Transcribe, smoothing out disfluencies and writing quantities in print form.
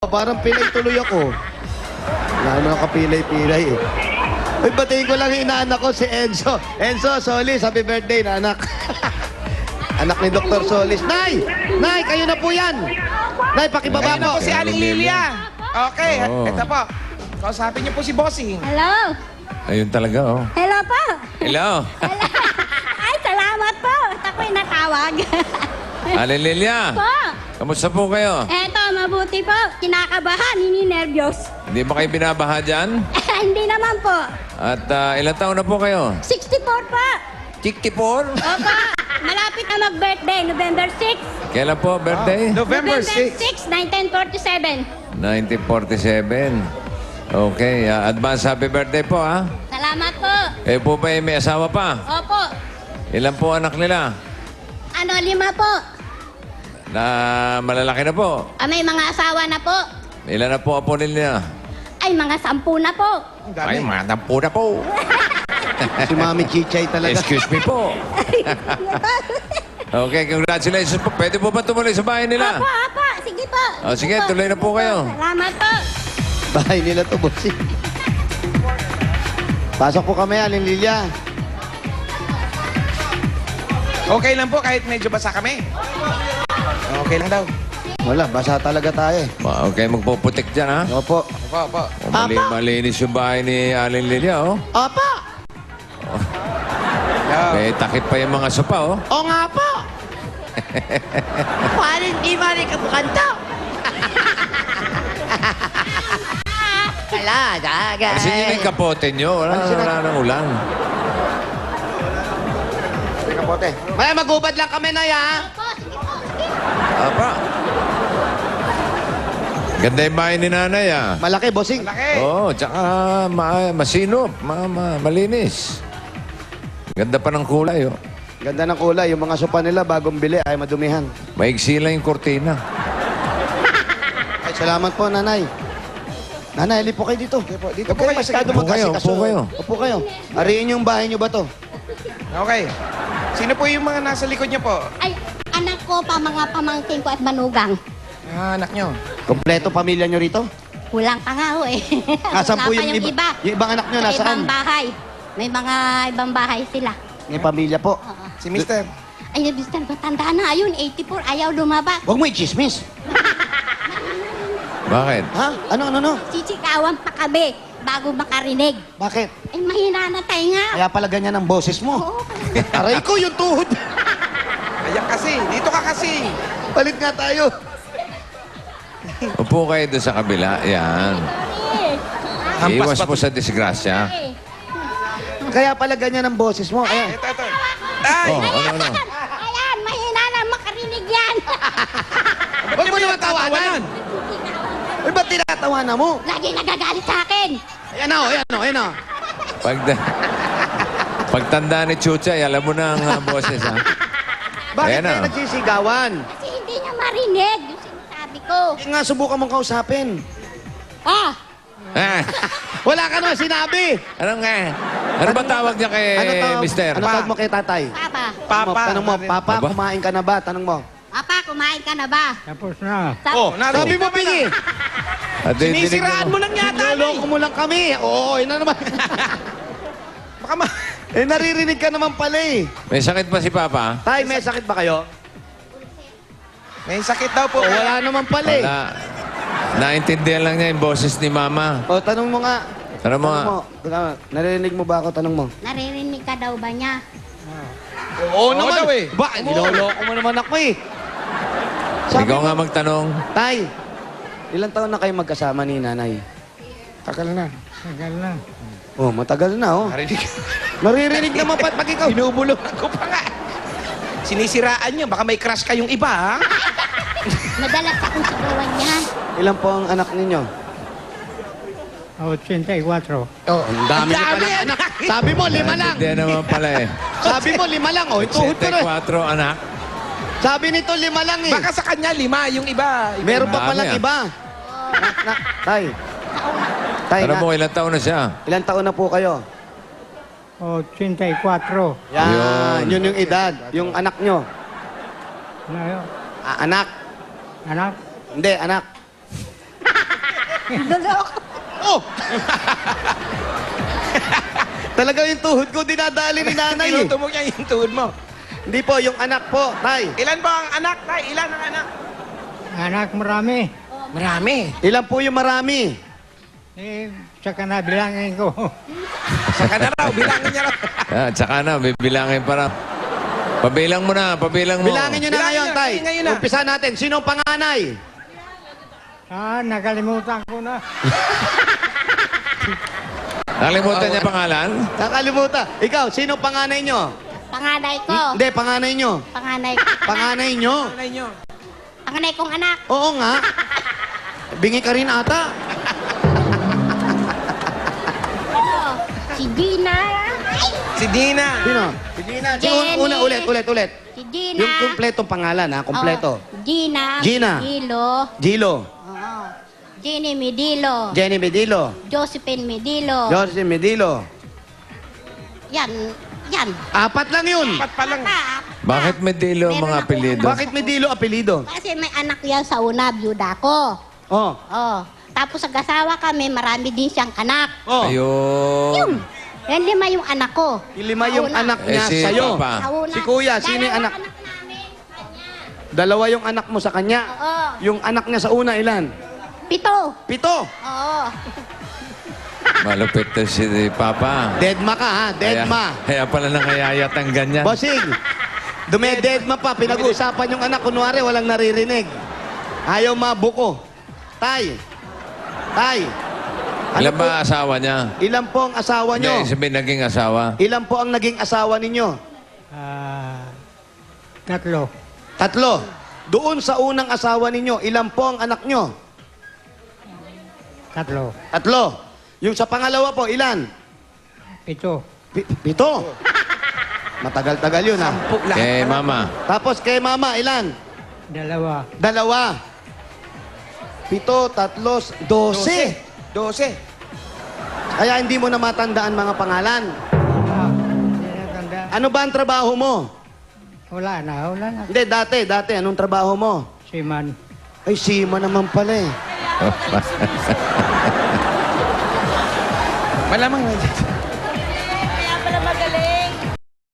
Parang pilay tuloy ako. Wala naman kapilay-pilay eh. Uy, batiin ko lang yung inaanak ko, si Enzo. Enzo, Solis, happy birthday, anak. Anak ni Dr. Solis. Nay! Nay, kayo na po yan. Nay, pakibaba Ayun na po. po si Aling Lilia. Okay, Oo. ito po. Kausapin niyo po si Bossing. Hello? Ayun talaga, oh. Hello po? Hello. Ay, salamat po. At ako'y natawag. Aling Lilia. po. Kamusta po kayo? Eto, mabuti po. Kinakabahan, nininervyos. Hindi ba kayo binabaha dyan? Hindi naman po. At ilang taon na po kayo? 64 po. 64? Opo. Malapit na mag-birthday, November 6. Kailan po birthday? November 6. 6, 1947. 1947. Okay, advance happy birthday po, ha? Salamat po. Kayo po ba may asawa pa? Opo. Ilan po anak nila? 5 po. Na malalaki na po. May mga asawa na po. Ilan na po apo nila? Ay, mga 10 na po. Ang dami. madampu na po. Si Mami Chichay talaga. Excuse me po. Okay, congratulations po. Pwede po ba tumuloy sa bahay nila? Opo, opo. Sige po. Oh, sige, tuloy na po kayo. Salamat po. Bahay nila to, bossing. Pasok po kami, Aling Lilia. Okay lang po kahit medyo basa kami. Okay lang daw. Wala, basa talaga tayo eh. Okay, magpuputik dyan, ha? Opo. Opo, opo. Malinis yung bahay ni Aling Lilia, oh. Opo! Yeah. May takip pa yung mga sopa, oh. O nga po! Parang di mali ka kanta. Wala, daga. Kasi yun yung kapote nyo. Wala nang ulan. Kapote. Maya, magubad lang kami na ya. Apa? Ganda yung bahay ni nanay, ah. Malaki, bossing. Malaki. Oo, tsaka masinop, malinis. Ganda pa ng kulay, oh. Ganda ng kulay. Yung mga sopa nila, bagong bili, ay madumihan. Maigsi lang yung kortina. Ay, salamat po, nanay. Nanay, halip po kayo dito. Dito po kayo. Masyado Upo kayo, mag-asikaso. upo kayo. Upo kayo. Ariin yung bahay nyo ba to? Okay. Sino po yung mga nasa likod niyo po? Ay, anak ko pa, mga pamangkin ko at manugang. Anak niyo. Kompleto pamilya nyo rito? Kulang pa nga ho eh. Nasaan Wala po pa yung iba? Yung ibang anak nyo, Sa nasaan? ibang bahay. May mga ibang bahay sila. Yung pamilya po. Oo. Si Mister. Ay, Mr. Matanda na. Ayun, 84. Ayaw lumabas. Huwag mo i-chismis. Bakit? Ha? Ano? Sisikawan pa kami bago makarinig. Bakit? Ay, mahina na tayo nga. Kaya pala ganyan ang boses mo. Oo. Aray ko, yung tuhod. Ayan kasi. Dito ka kasi. Palit nga tayo. Upo kayo doon sa kabila. Yan. Sorry. Iwas po sa disgrasya. Eh, Kaya pala ganyan ang boses mo. Ayan. Ito. Ay! Oh, ano? Ayan, mahina na makarinig yan. Huwag mo naman tawanan. Uy, ba't tinatawanan mo? Lagi nagagalit sa akin. Ayan o. Pagtanda ni Chuchay, alam mo na ang boses, ha? Bakit Ayan kayo na. nagsisigawan? Kasi hindi niya marinig yung sinasabi ko. Yung nga, subukan mong kausapin. Ah, Ah, Wala ka naman sinabi. ano nga? Ano ba tawag niya kay Mister? Ano tawag mo kay tatay? Papa. Papa. Tanong mo, Papa, Aba? kumain ka na ba? Tanong mo. Papa, kumain ka na ba? Tapos na. Oh, narinig Sabi mo, namin Pingi. At dinig Sinisiraan mo lang yata. Niloloko mo lang kami. Oo, yun na naman. Baka ma... Naririnig ka naman pala eh. May sakit pa si Papa? Tay, may sakit ba kayo? May sakit daw po. Wala naman pala eh. Wala. Naintindihan lang niya yung boses ni Mama. O, tanong mo nga. Tanong mo nga. Naririnig mo ba ako? Tanong mo. Naririnig ka daw ba niya? Oo naman. daw eh. Ba, niloloko mo naman ako eh. Ikaw nga magtanong. Tay, ilang taon na kayo magkasama ni nanay? Tagal na. Tagal na. Oh, matagal na oh. Narinig. Naririnig naman pag ikaw. Binubulong ako pa nga. Sinisiraan niyo. Baka may crush kayong iba, ha? Madalas akong sigawan yan. Ilan po ang anak ninyo? 84. Oh, Ang dami niyo pala anak. Sabi mo, 5 lang. Naintindihan naman pala eh. Sabi mo, 5 lang. Oh, ituhod ko rin. 74 anak. Sabi nito, 5 lang eh. Baka sa kanya, 5. Yung iba. Meron pa Dami, palang ah. iba. Tay. Tay, Alam mo, ilang taon na siya? ilang taon na po kayo? 84. Yan, yun yung edad. Yung anak nyo. Ano yun? Anak. Anak? Hindi, anak. Luloko. Oh! Talaga yung tuhod ko dinadali ni nanay eh. Tinutumog niya yung tuhod mo. Hindi po, yung anak po, tay. Ilan po ang anak, tay? Ilan ang anak? Anak marami. Marami. Ilan po yung marami? Eh, saka na bilangin ko. Saka na raw, bilangin niya raw. Tsaka na, bibilangin para. Pabilang mo na, pabilang mo. Bilangin nyo na Bilangin ngayon, nyo, tay. ngayon na. Umpisa natin. Sino ang panganay? Nakalimutan ko na. Nakalimutan niya pangalan? Nakalimutan. Ikaw, sino ang panganay nyo? Panganay ko. Hindi, panganay nyo. Panganay ko. Panganay nyo? Panganay nyo. Panganay kong anak. Oo nga. Bingi ka rin ata. Ano? Si Gina. Si Dina. Sino? Si Gina. Jenny. Una, ulit. Si Gina. Yung kumpletong pangalan, ha? Kumpleto. Oh, Gina. Gina. Dilo. Gilo. Oo. Jenny Medilo. Jenny Medilo. Josephine Medilo. Jose Medilo. Yan. Yan. Apat lang yun. Pat pa lang. Bakit may dilo ang Meron mga akong apelido? Bakit Medilo apelido? Kasi may anak yan sa una, byuda ko. Oh. Oh. Tapos nag-asawa kami, marami din siyang anak. Oh. Ayun. Yan 5 yung anak ko. Lima yung Sa una. anak niya si sa'yo. Papa. Sa una. Si Kuya, sino yung Dalawa anak? namin. Kanya. Dalawa yung anak mo sa kanya. Oo. Yung anak niya sa una, ilan? 7. 7. Oo. Malupit to si Papa. Deadma ka, ha? Deadma. Kaya pala nangayayat ang ganyan. Bossing, dumededma pa. Pinag-uusapan yung anak. Kunwari, walang naririnig. Ayaw mabuko. Tay. Ilan ba asawa niya? Ilan po ang asawa nyo? Hindi, sabihin naging asawa. Ilan po ang naging asawa ninyo? 3. 3. Doon sa unang asawa ninyo, ilan po ang anak nyo? 3. 3. Yung sa pangalawa po, ilan? 7. 7. Matagal-tagal yun, ha? Sampu lahat Kay pala. Mama. Tapos kay mama, ilan? 2. 2. 7, 3, 12. 12. Kaya hindi mo na matandaan mga pangalan. Ano ba ang trabaho mo? Wala na. Hindi, dati. Anong trabaho mo? Siman. Ay, sima naman pala eh. Malamang na dyan.